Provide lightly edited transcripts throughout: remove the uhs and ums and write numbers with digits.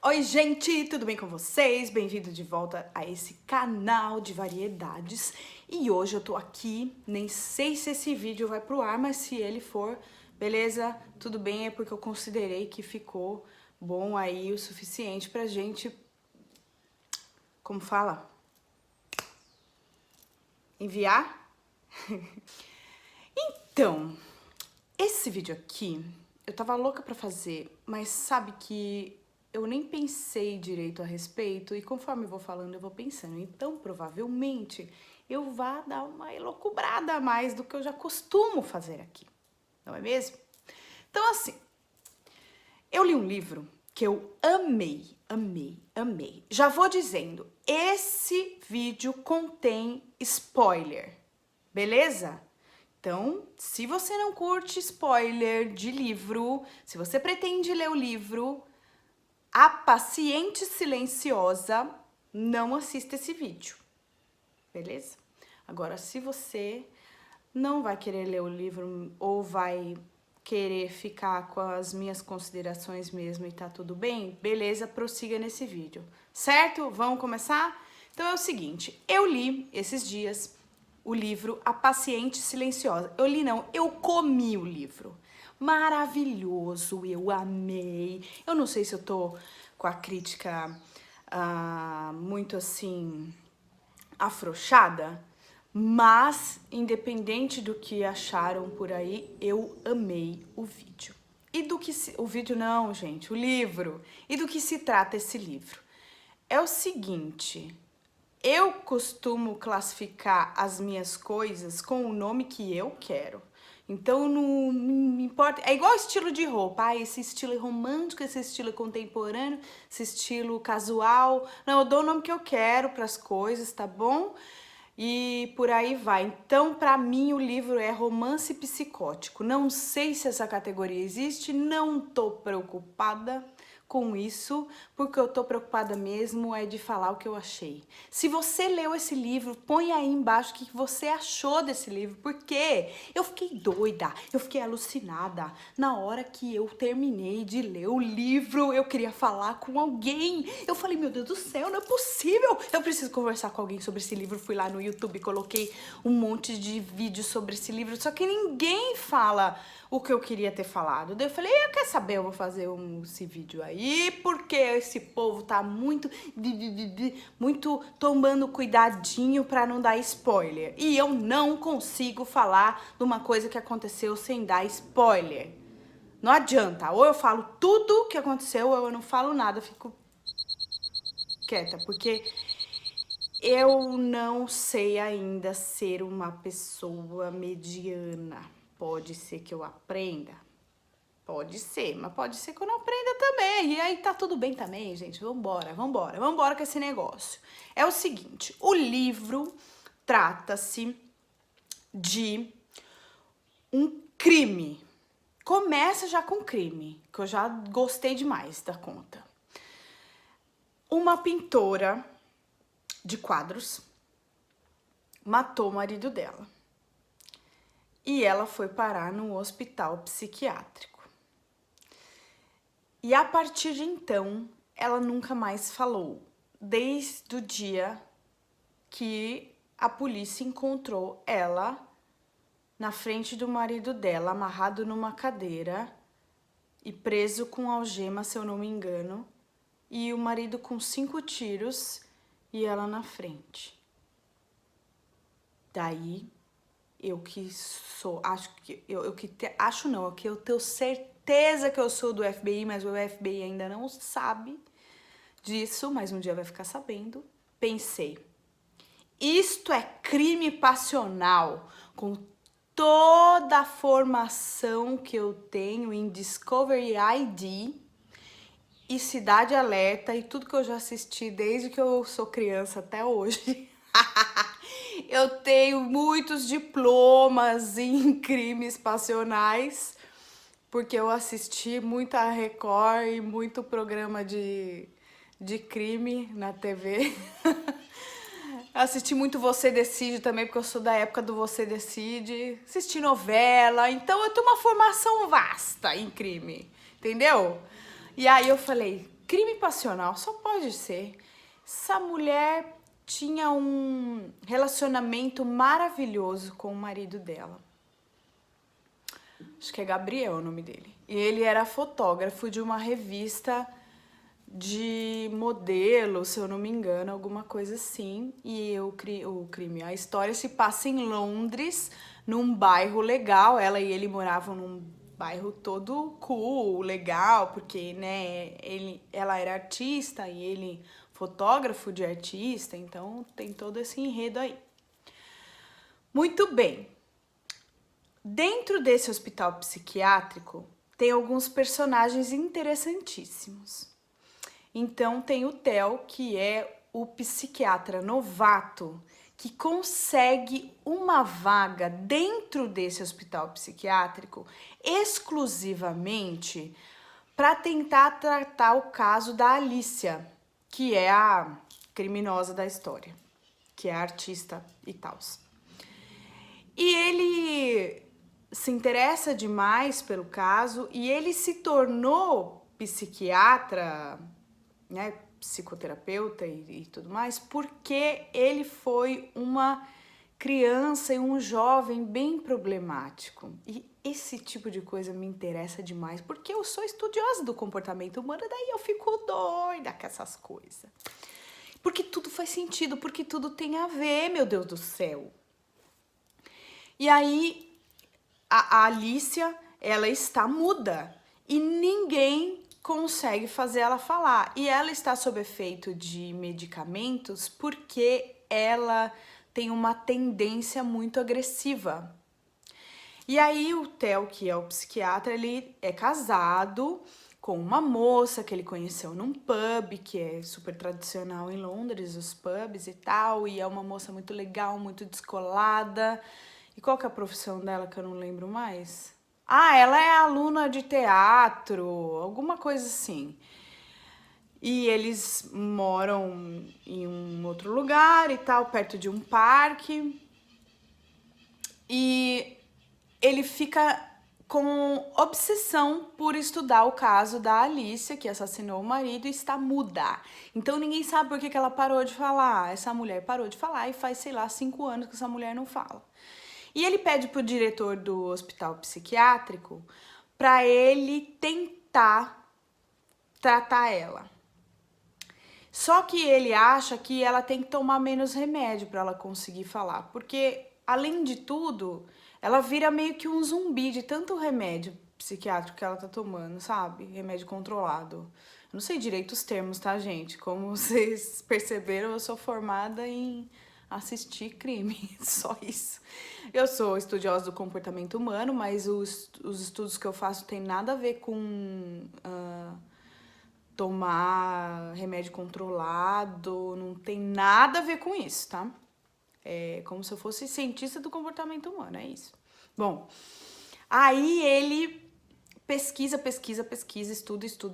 Oi, gente, tudo bem com vocês? Bem-vindo de volta a esse canal de variedades. E hoje eu tô aqui, nem sei se esse vídeo vai pro ar, mas se ele for, beleza? Tudo bem, é porque eu considerei que ficou bom aí o suficiente pra gente, como fala? Enviar? Então, esse vídeo aqui, eu tava louca pra fazer, mas sabe que eu nem pensei direito a respeito e conforme eu vou falando, eu vou pensando. Então, provavelmente, eu vá dar uma elocubrada a mais do que eu já costumo fazer aqui, não é mesmo? Então, assim, eu li um livro que eu amei. Já vou dizendo, esse vídeo contém spoiler, beleza? Então, se você não curte spoiler de livro, se você pretende ler o livro, A Paciente Silenciosa, não assista esse vídeo, beleza? Agora, se você não vai querer ler o livro ou vai querer ficar com as minhas considerações mesmo e tá tudo bem, beleza, prossiga nesse vídeo, certo? Vamos começar? Então é o seguinte, eu li esses dias o livro A Paciente Silenciosa. Eu li não, eu comi o livro. Maravilhoso, eu amei. Eu não sei se eu tô com a crítica muito assim afrouxada, mas independente do que acharam por aí, eu amei o vídeo. E do que o vídeo não, gente, o livro. E do que se trata esse livro? É o seguinte, eu costumo classificar as minhas coisas com o nome que eu quero. Então não me importa, é igual estilo de roupa, esse estilo é romântico, esse estilo é contemporâneo, esse estilo casual. Não, eu dou o nome que eu quero para as coisas, tá bom? E por aí vai. Então, para mim, o livro é romance psicótico. Não sei se essa categoria existe, não tô preocupada com isso, porque eu tô preocupada mesmo é de falar o que eu achei. Se você leu esse livro, põe aí embaixo o que você achou desse livro, porque eu fiquei doida, eu fiquei alucinada. Na hora que eu terminei de ler o livro, eu queria falar com alguém. Eu falei, meu Deus do céu, não é possível. Eu preciso conversar com alguém sobre esse livro. Fui lá no YouTube, coloquei um monte de vídeos sobre esse livro, só que ninguém fala o que eu queria ter falado. Daí eu falei, eu quero saber, eu vou fazer esse vídeo aí, porque esse povo tá muito tomando cuidadinho pra não dar spoiler. E eu não consigo falar de uma coisa que aconteceu sem dar spoiler. Não adianta, ou eu falo tudo o que aconteceu, ou eu não falo nada, fico quieta, porque eu não sei ainda ser uma pessoa mediana. Pode ser que eu aprenda, pode ser, mas pode ser que eu não aprenda também. E aí tá tudo bem também, gente. Vambora com esse negócio. É o seguinte, o livro trata-se de um crime. Começa já com crime, que eu já gostei demais da conta. Uma pintora de quadros matou o marido dela. E ela foi parar num hospital psiquiátrico. E a partir de então, ela nunca mais falou, desde o dia que a polícia encontrou ela na frente do marido dela, amarrado numa cadeira e preso com algema, se eu não me engano, e o marido com 5 tiros e ela na frente. Daí, eu que sou, acho que, acho não, é que eu tenho certeza que eu sou do FBI, mas o FBI ainda não sabe disso, mas um dia vai ficar sabendo. Pensei, isto é crime passional, com toda a formação que eu tenho em Discovery ID e Cidade Alerta e tudo que eu já assisti desde que eu sou criança até hoje. Eu tenho muitos diplomas em crimes passionais, porque eu assisti muita Record e muito programa de crime na TV. Assisti muito Você Decide também, porque eu sou da época do Você Decide. Assisti novela, então eu tenho uma formação vasta em crime, entendeu? E aí eu falei, Crime passional só pode ser. Essa mulher tinha um relacionamento maravilhoso com o marido dela. Acho que é Gabriel o nome dele. E ele era fotógrafo de uma revista de modelo, se eu não me engano, alguma coisa assim. E a história se passa em Londres, num bairro legal. Ela e ele moravam num bairro todo cool, legal, porque, né, ela era artista e ele fotógrafo de artista, então tem todo esse enredo aí. Muito bem. Dentro desse hospital psiquiátrico, tem alguns personagens interessantíssimos. Então tem o Theo, que é o psiquiatra novato, que consegue uma vaga dentro desse hospital psiquiátrico exclusivamente para tentar tratar o caso da Alicia, que é a criminosa da história, que é a artista e tal. E ele se interessa demais pelo caso e ele se tornou psiquiatra, né, psicoterapeuta e tudo mais, porque ele foi uma criança e um jovem bem problemático. E esse tipo de coisa me interessa demais, porque eu sou estudiosa do comportamento humano, daí eu fico doida com essas coisas. Porque tudo faz sentido, porque tudo tem a ver, meu Deus do céu. E aí, a Alicia, ela está muda e ninguém consegue fazer ela falar. E ela está sob efeito de medicamentos porque ela tem uma tendência muito agressiva. E aí o Theo, que é o psiquiatra, ele é casado com uma moça que ele conheceu num pub, que é super tradicional em Londres, os pubs e tal, e é uma moça muito legal, muito descolada. E qual que é a profissão dela que eu não lembro mais? Ah, ela é aluna de teatro, alguma coisa assim. E eles moram em um outro lugar e tal, perto de um parque. E ele fica com obsessão por estudar o caso da Alicia, que assassinou o marido e está muda. Então ninguém sabe por que ela parou de falar. Essa mulher parou de falar e faz, sei lá, 5 anos que essa mulher não fala. E ele pede pro diretor do hospital psiquiátrico para ele tentar tratar ela. Só que ele acha que ela tem que tomar menos remédio para ela conseguir falar, porque além de tudo, ela vira meio que um zumbi de tanto remédio psiquiátrico que ela tá tomando, sabe? Remédio controlado. Eu não sei direito os termos, tá, gente? Como vocês perceberam, eu sou formada em assistir crime, só isso. Eu sou estudiosa do comportamento humano, mas os estudos que eu faço tem nada a ver com tomar remédio controlado, não tem nada a ver com isso, tá? É como se eu fosse cientista do comportamento humano, é isso. Bom, aí ele pesquisa,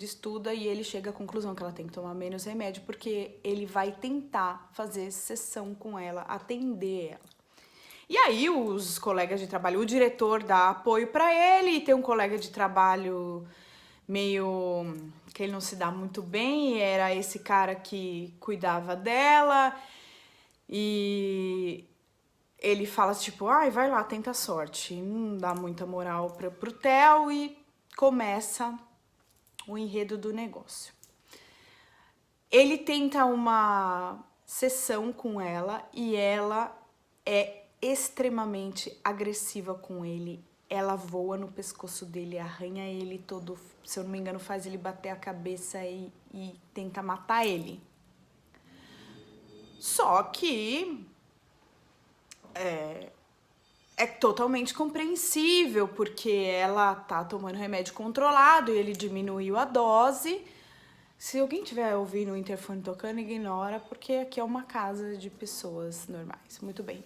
estuda e ele chega à conclusão que ela tem que tomar menos remédio porque ele vai tentar fazer sessão com ela, atender ela. E aí os colegas de trabalho, o diretor dá apoio para ele e tem um colega de trabalho meio que ele não se dá muito bem, era esse cara que cuidava dela e ele fala tipo, ai, vai lá, tenta a sorte, não dá muita moral pro Theo e começa o enredo do negócio. Ele tenta uma sessão com ela e ela é extremamente agressiva com ele. Ela voa no pescoço dele, arranha ele todo, se eu não me engano, faz ele bater a cabeça e tenta matar ele. Só que é totalmente compreensível, porque ela tá tomando remédio controlado e ele diminuiu a dose. Se alguém estiver ouvindo o interfone tocando, ignora, porque aqui é uma casa de pessoas normais. Muito bem.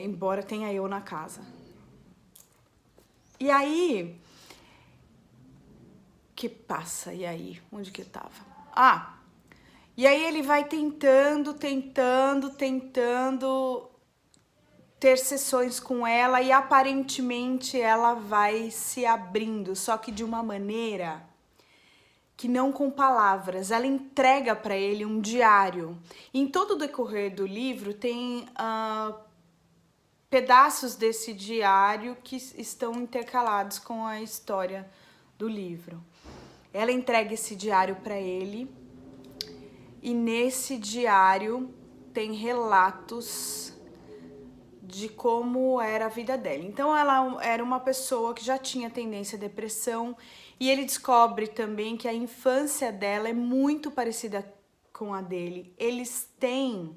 Embora tenha eu na casa. E aí... que passa? E aí? Onde que eu tava? E aí ele vai tentando ter sessões com ela e aparentemente ela vai se abrindo, só que de uma maneira que não com palavras. Ela entrega para ele um diário. Em todo o decorrer do livro tem pedaços desse diário que estão intercalados com a história do livro. Ela entrega esse diário para ele e nesse diário tem relatos de como era a vida dela. Então ela era uma pessoa que já tinha tendência à depressão e ele descobre também que a infância dela é muito parecida com a dele. Eles têm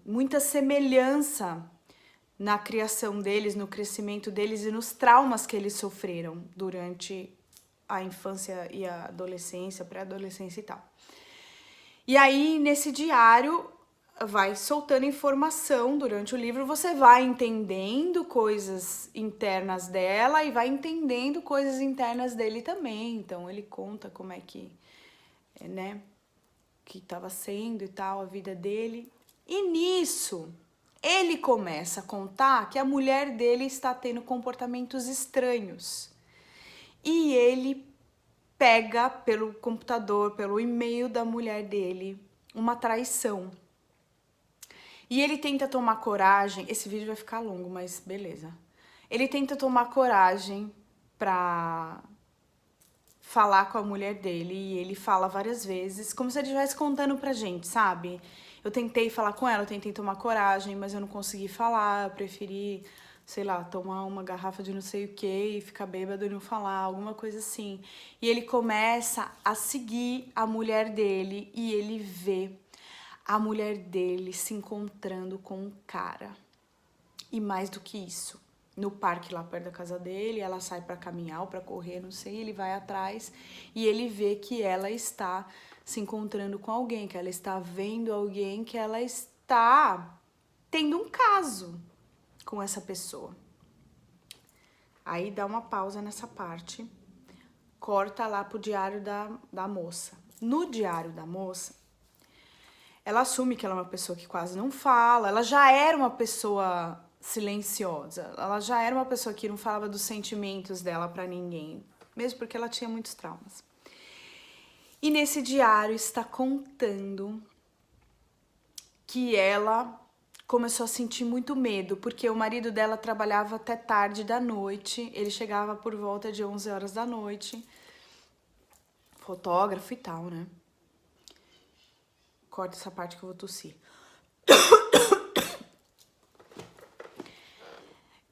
muita semelhança na criação deles, no crescimento deles e nos traumas que eles sofreram durante a infância e a adolescência, pré-adolescência e tal. E aí, nesse diário, vai soltando informação durante o livro, você vai entendendo coisas internas dela e vai entendendo coisas internas dele também. Então, ele conta como é que, né, que estava sendo e tal, a vida dele. E nisso, ele começa a contar que a mulher dele está tendo comportamentos estranhos. E ele pega pelo computador, pelo e-mail da mulher dele, uma traição. E ele tenta tomar coragem, esse vídeo vai ficar longo, mas beleza. Ele tenta tomar coragem pra falar com a mulher dele e ele fala várias vezes, como se ele estivesse contando pra gente, sabe? Eu tentei falar com ela, eu tentei tomar coragem, mas eu não consegui falar, eu preferi, sei lá, tomar uma garrafa de não sei o que e ficar bêbado e não falar, alguma coisa assim. E ele começa a seguir a mulher dele e ele vê a mulher dele se encontrando com um cara. E mais do que isso, no parque lá perto da casa dele, ela sai pra caminhar ou pra correr, não sei, ele vai atrás e ele vê que ela está se encontrando com alguém, que ela está vendo alguém, que ela está tendo um caso com essa pessoa. Aí dá uma pausa nessa parte, corta lá pro diário da moça. No diário da moça, ela assume que ela é uma pessoa que quase não fala, ela já era uma pessoa silenciosa, ela já era uma pessoa que não falava dos sentimentos dela pra ninguém, mesmo porque ela tinha muitos traumas. E nesse diário está contando que ela começou a sentir muito medo, porque o marido dela trabalhava até tarde da noite, ele chegava por volta de 11 horas da noite, fotógrafo e tal, né? Corta essa parte que eu vou tossir.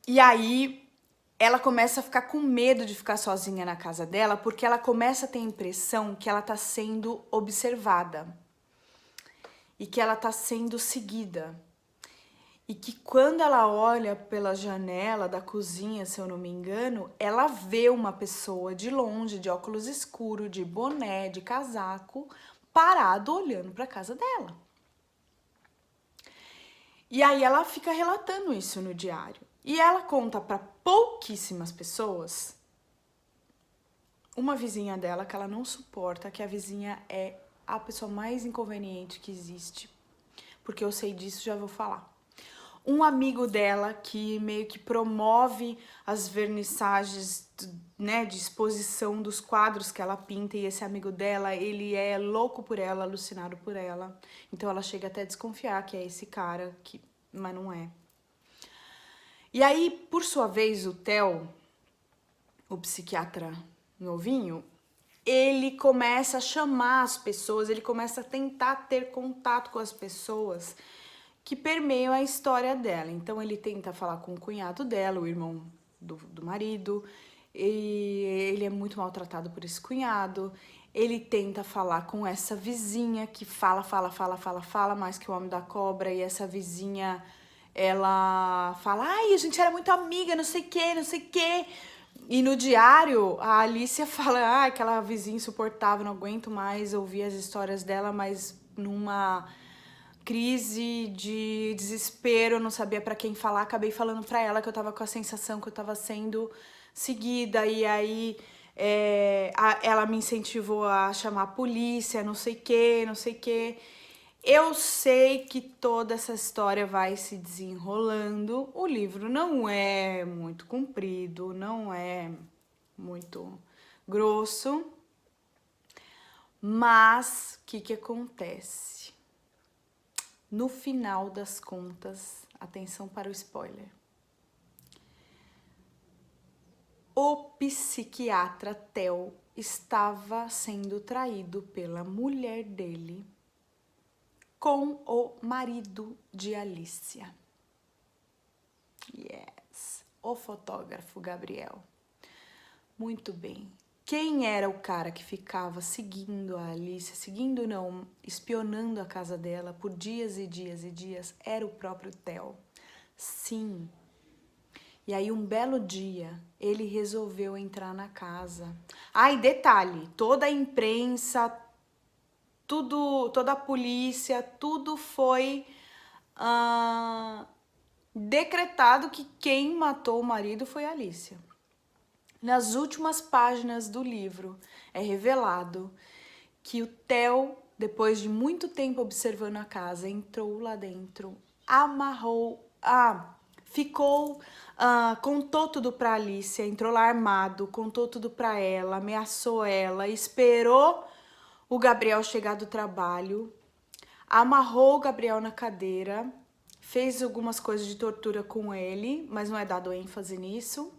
E aí, ela começa a ficar com medo de ficar sozinha na casa dela, porque ela começa a ter a impressão que ela tá sendo observada. E que ela tá sendo seguida. E que quando ela olha pela janela da cozinha, se eu não me engano, ela vê uma pessoa de longe, de óculos escuros, de boné, de casaco, parado olhando pra casa dela. E aí ela fica relatando isso no diário. E ela conta para pouquíssimas pessoas, uma vizinha dela que ela não suporta, que a vizinha é a pessoa mais inconveniente que existe. Porque eu sei disso, já vou falar. Um amigo dela que meio que promove as vernissagens, né, de exposição dos quadros que ela pinta, e esse amigo dela, ele é louco por ela, alucinado por ela. Então ela chega até a desconfiar que é esse cara, mas não é. E aí, por sua vez, o Theo, o psiquiatra novinho, ele começa a chamar as pessoas, ele começa a tentar ter contato com as pessoas que permeiam a história dela. Então ele tenta falar com o cunhado dela, o irmão do marido, e ele é muito maltratado por esse cunhado. Ele tenta falar com essa vizinha que fala mais que o homem da cobra, e essa vizinha, ela fala, ai, a gente era muito amiga, não sei o que. E no diário, a Alicia fala, ah, aquela vizinha insuportável, não aguento mais ouvir as histórias dela, mas numa crise de desespero, eu não sabia pra quem falar, acabei falando pra ela que eu tava com a sensação que eu tava sendo seguida, e aí ela me incentivou a chamar a polícia, não sei o que. Eu sei que toda essa história vai se desenrolando, o livro não é muito comprido, não é muito grosso. Mas o que acontece? No final das contas, atenção para o spoiler. O psiquiatra Theo estava sendo traído pela mulher dele com o marido de Alicia. Yes, o fotógrafo Gabriel. Muito bem. Quem era o cara que ficava seguindo a Alicia, seguindo não, espionando a casa dela por dias e dias e dias? Era o próprio Theo. Sim. E aí um belo dia, ele resolveu entrar na casa. Ah, e detalhe, toda a imprensa, toda a polícia, tudo foi decretado que quem matou o marido foi a Alicia. Nas últimas páginas do livro é revelado que o Theo, depois de muito tempo observando a casa, entrou lá dentro, contou tudo pra Alicia, entrou lá armado, contou tudo pra ela, ameaçou ela, esperou o Gabriel chegar do trabalho, amarrou o Gabriel na cadeira, fez algumas coisas de tortura com ele, mas não é dado ênfase nisso,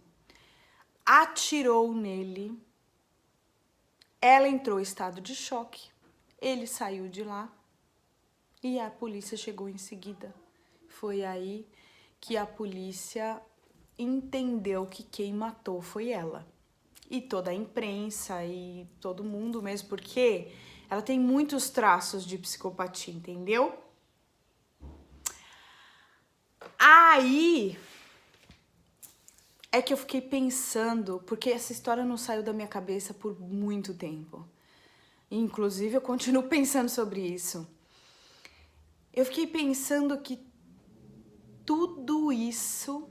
atirou nele, ela entrou em estado de choque, ele saiu de lá e a polícia chegou em seguida. Foi aí que a polícia entendeu que quem matou foi ela. E toda a imprensa e todo mundo mesmo, porque ela tem muitos traços de psicopatia, entendeu? Aí é que eu fiquei pensando, porque essa história não saiu da minha cabeça por muito tempo. Inclusive, eu continuo pensando sobre isso. Eu fiquei pensando que tudo isso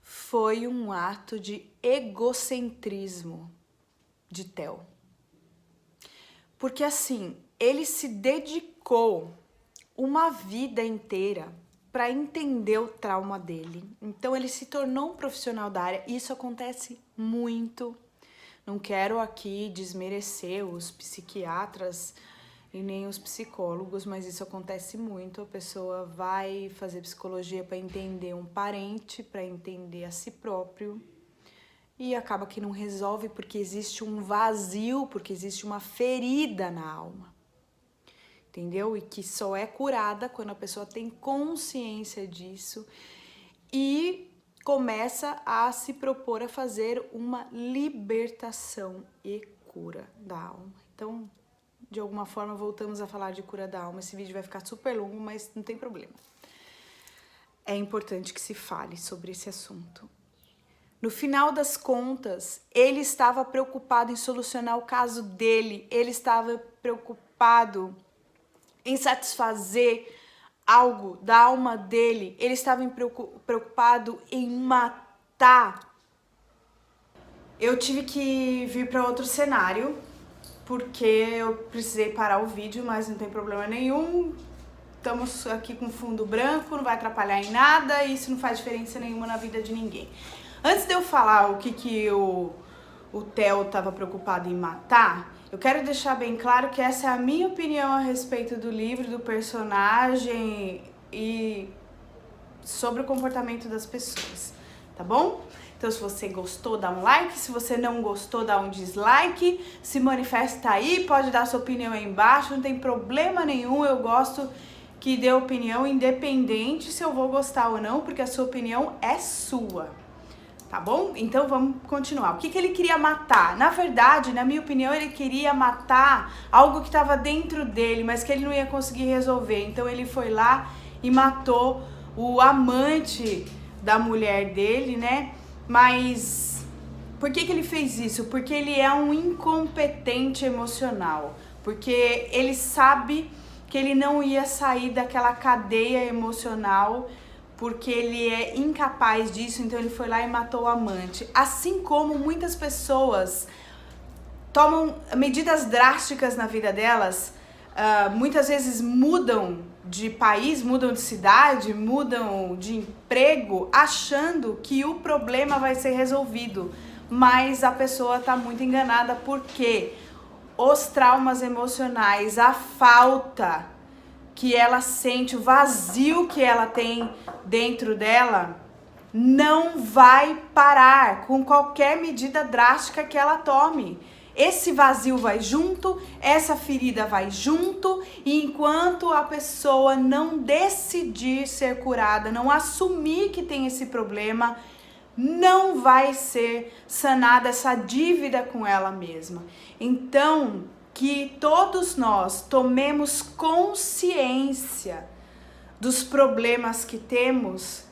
foi um ato de egocentrismo de Theo. Porque assim, ele se dedicou uma vida inteira para entender o trauma dele. Então ele se tornou um profissional da área. Isso acontece muito. Não quero aqui desmerecer os psiquiatras e nem os psicólogos, mas isso acontece muito. A pessoa vai fazer psicologia para entender um parente, para entender a si próprio, e acaba que não resolve porque existe um vazio, porque existe uma ferida na alma, entendeu? E que só é curada quando a pessoa tem consciência disso e começa a se propor a fazer uma libertação e cura da alma. Então, de alguma forma, voltamos a falar de cura da alma. Esse vídeo vai ficar super longo, mas não tem problema. É importante que se fale sobre esse assunto. No final das contas, ele estava preocupado em solucionar o caso dele. Ele estava preocupado em satisfazer algo da alma dele. Ele estava preocupado em matar. Eu tive que vir para outro cenário, porque eu precisei parar o vídeo, mas não tem problema nenhum. Estamos aqui com fundo branco, não vai atrapalhar em nada, e isso não faz diferença nenhuma na vida de ninguém. Antes de eu falar o que o Theo estava preocupado em matar, eu quero deixar bem claro que essa é a minha opinião a respeito do livro, do personagem e sobre o comportamento das pessoas, tá bom? Então, se você gostou, dá um like. Se você não gostou, dá um dislike. Se manifesta aí, pode dar sua opinião aí embaixo, não tem problema nenhum. Eu gosto que dê opinião independente se eu vou gostar ou não, porque a sua opinião é sua, tá bom? Então, vamos continuar. O que ele queria matar? Na verdade, na minha opinião, ele queria matar algo que estava dentro dele, mas que ele não ia conseguir resolver. Então, ele foi lá e matou o amante da mulher dele, né? Mas por que ele fez isso? Porque ele é um incompetente emocional. Porque ele sabe que ele não ia sair daquela cadeia emocional, porque ele é incapaz disso, então ele foi lá e matou o amante. Assim como muitas pessoas tomam medidas drásticas na vida delas, muitas vezes mudam de país, mudam de cidade, mudam de emprego, achando que o problema vai ser resolvido. mas a pessoa tá muito enganada porque os traumas emocionais, a falta que ela sente, o vazio que ela tem dentro dela, não vai parar com qualquer medida drástica que ela tome. Esse vazio vai junto, essa ferida vai junto, e enquanto a pessoa não decidir ser curada, não assumir que tem esse problema, não vai ser sanada essa dívida com ela mesma. Então, que todos nós tomemos consciência dos problemas que temos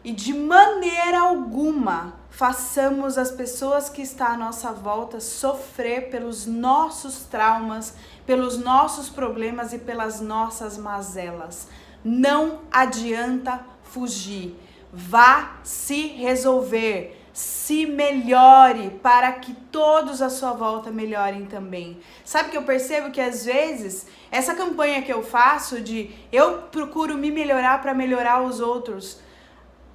e de maneira alguma façamos as pessoas que estão à nossa volta sofrer pelos nossos traumas, pelos nossos problemas e pelas nossas mazelas. Não adianta fugir. Vá se resolver, se melhore para que todos à sua volta melhorem também. Sabe que eu percebo que às vezes essa campanha que eu faço de eu procuro me melhorar para melhorar os outros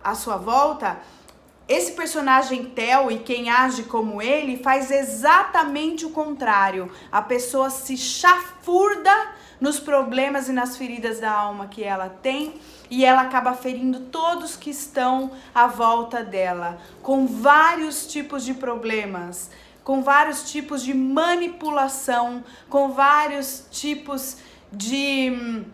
à sua volta, esse personagem Theo e quem age como ele faz exatamente o contrário. A pessoa se chafurda nos problemas e nas feridas da alma que ela tem e ela acaba ferindo todos que estão à volta dela, com vários tipos de problemas, com vários tipos de manipulação, com vários tipos de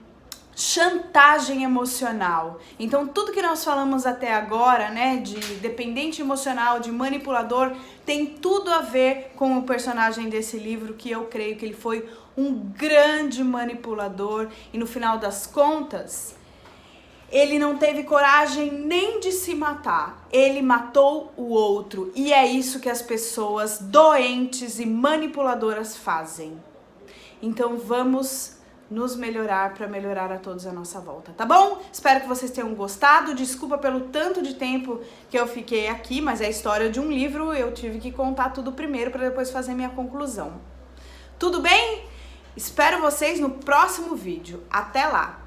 chantagem emocional. Então tudo que nós falamos até agora, né, de dependente emocional, de manipulador, tem tudo a ver com o personagem desse livro, que eu creio que ele foi um grande manipulador e no final das contas ele não teve coragem nem de se matar, ele matou o outro, e é isso que as pessoas doentes e manipuladoras fazem. Então vamos nos melhorar para melhorar a todos à nossa volta, tá bom? Espero que vocês tenham gostado. Desculpa pelo tanto de tempo que eu fiquei aqui, mas é a história de um livro, eu tive que contar tudo primeiro para depois fazer minha conclusão. Tudo bem? Espero vocês no próximo vídeo. Até lá!